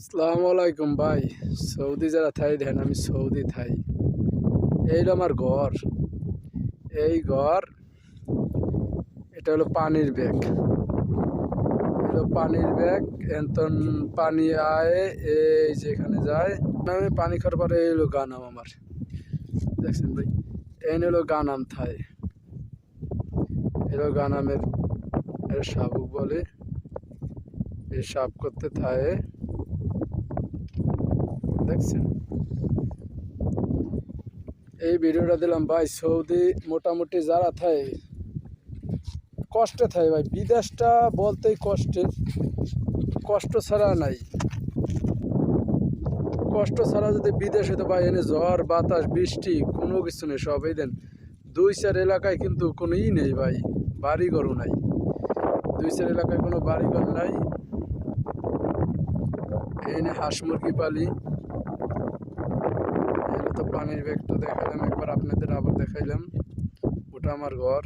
আসসালামু আলাইকুম ভাই। সৌদি যারা থাই দেন, আমি সৌদি থাই। এই হলো আমার ঘর। এই ঘর, এটা হলো পানির ব্যাগ। হলো পানির ব্যাগ। এন্তন পানি আয়, এই যেখানে যায় আমি পানি খাওয়ার পরে এই হলো গানাম আমার। দেখছেন ভাই, এই হলো গানাম থাই। এলো গানামের শাবুক বলে। এই সাপ করতে থায়, দেখছেন। এই ভিডিওটা দিলাম ভাই। সৌদি মোটামুটি যারা থায় কষ্টে থাকে ভাই। বিদেশটা বলতেই কষ্টের, কষ্ট ছাড়া নাই। কষ্ট ছাড়া যদি বিদেশ হতো ভাই, এনে ঝড় বাতাস বৃষ্টি কোনো কিছু নেই। সব এই দেন দুই চার এলাকায় কিন্তু কোনো নেই ভাই, বাড়িঘরও নাই। দুই চার এলাকায় কোনো বাড়িঘর নাই। এনে হাঁস মুরগি পালি। এনে তো পানির ব্যাগটা দেখাইলাম একবার আপনাদের, আবার দেখাইলাম। ওটা আমার ঘর।